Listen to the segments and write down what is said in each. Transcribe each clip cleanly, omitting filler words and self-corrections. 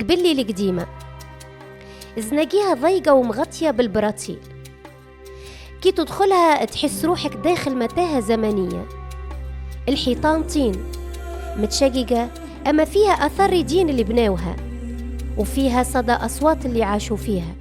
قبلي القديمة، زناقيها ضيقة ومغطية بالبراطيل، كي تدخلها تحس روحك داخل متاهة زمنية. الحيطان طين متشققة، أما فيها أثر ريدين اللي بناوها، وفيها صدى أصوات اللي عاشوا فيها.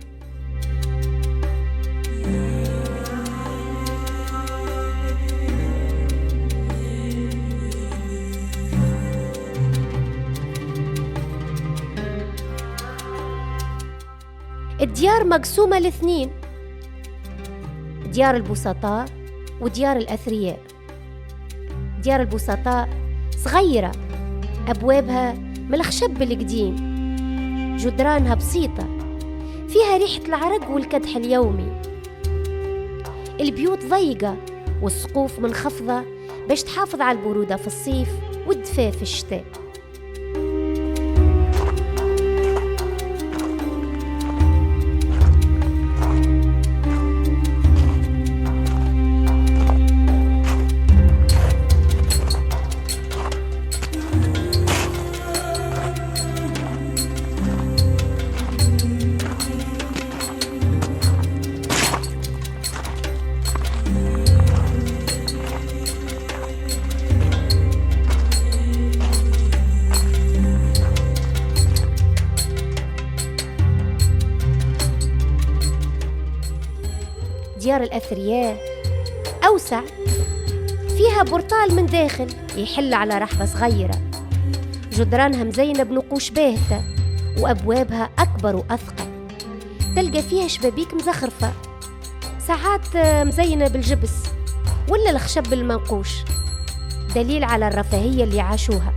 الديار مقسومة لاثنين، ديار البسطاء وديار الأثرياء. ديار البسطاء صغيرة، أبوابها من الخشب القديم، جدرانها بسيطة، فيها ريحة العرق والكدح اليومي. البيوت ضيقة والسقوف منخفضة باش تحافظ على البرودة في الصيف والدفاء في الشتاء. ديار الأثرياء أوسع، فيها برطال من داخل يحل على رحبة صغيرة، جدرانها مزينة بنقوش باهتة، وأبوابها أكبر وأثقل، تلقى فيها شبابيك مزخرفة، ساعات مزينة بالجبس ولا الخشب المنقوش، دليل على الرفاهية اللي عاشوها.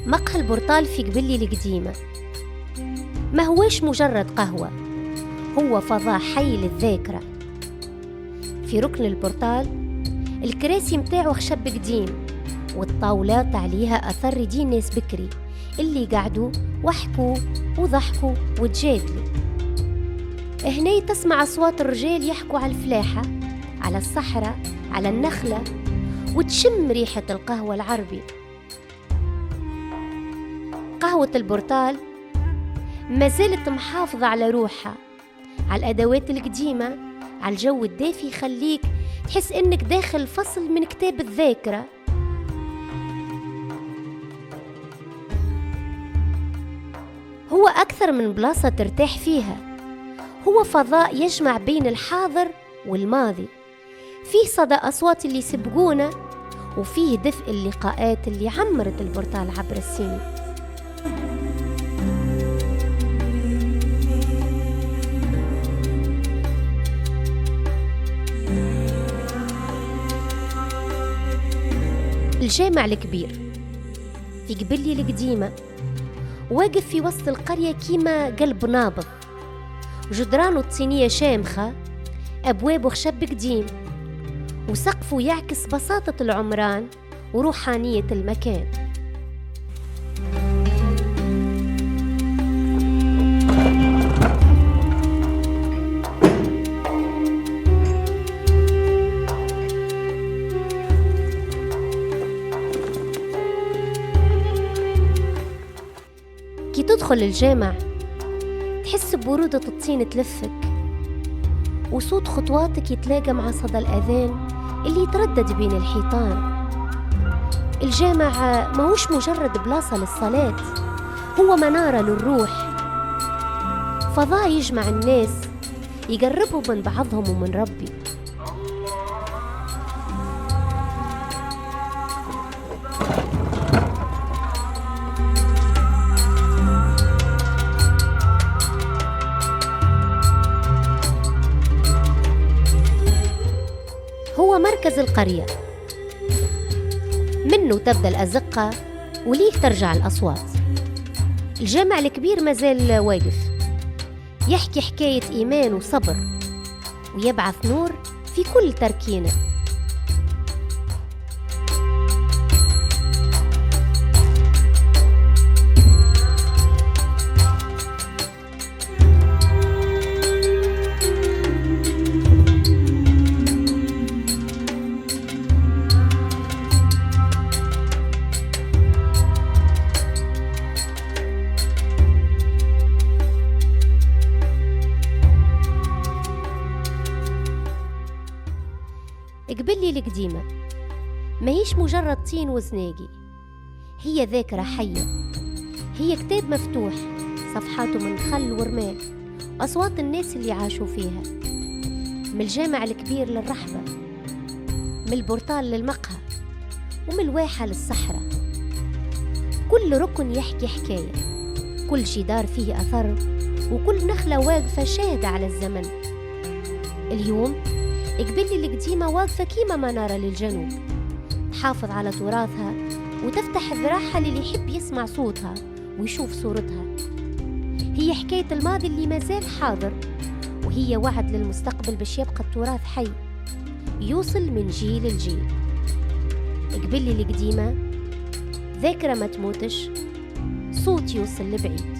مقهى البرطال في قبلي القديمة ما هوش مجرد قهوة، هو فضاء حي للذاكرة. في ركن البرطال الكراسي متاعه خشب قديم، والطاولات عليها أثر ريدين ناس بكري اللي قعدوا وحكوا وضحكوا وتجادلوا. هنا تسمع أصوات الرجال يحكوا على الفلاحة، على الصحراء، على النخلة، وتشم ريحة القهوة العربي. قهوة البرطال ما زالت محافظة على روحها، على الأدوات القديمة، على الجو الدافي، يخليك تحس إنك داخل فصل من كتاب الذاكرة. هو أكثر من بلاصة ترتاح فيها، هو فضاء يجمع بين الحاضر والماضي، فيه صدى أصوات اللي سبقونا، وفيه دفء اللقاءات اللي عمرت البرطال عبر السنين. الجامع الكبير في قبلي القديمة واقف في وسط القرية كيما قلب نابض، جدرانه الطينية شامخة، أبوابه خشب قديم، وسقفه يعكس بساطة العمران وروحانية المكان. كي تدخل الجامع تحس ببرودة الطين تلفك، وصوت خطواتك يتلاقى مع صدى الأذان اللي يتردد بين الحيطان. الجامع ماهوش مجرد بلاصة للصلاة، هو منارة للروح، فضاء يجمع الناس، يقربهم من بعضهم ومن ربي. القرية، منه تبدأ الأزقة وليه ترجع الأصوات. الجامع الكبير مازال واقف، يحكي حكاية إيمان وصبر، ويبعث نور في كل تركينة. قبلي القديمة ما هيش مجرد طين وزناقي، هي ذاكرة حية، هي كتاب مفتوح صفحاته من خل ورمال، أصوات الناس اللي عاشوا فيها، من الجامع الكبير للرحبة، من البورتال للمقهى، ومن الواحة للصحراء. كل ركن يحكي حكاية، كل جدار فيه أثر، وكل نخلة واقفة شاهدة على الزمن. اليوم قبلي القديمة واقفة كيما منارة للجنوب، تحافظ على تراثها وتفتح ذراعها للي يحب يسمع صوتها ويشوف صورتها. هي حكاية الماضي اللي مازال حاضر، وهي وعد للمستقبل باش يبقى التراث حي يوصل من جيل لجيل. قبلي القديمة ذاكرة ما تموتش، صوت يوصل لبعيد.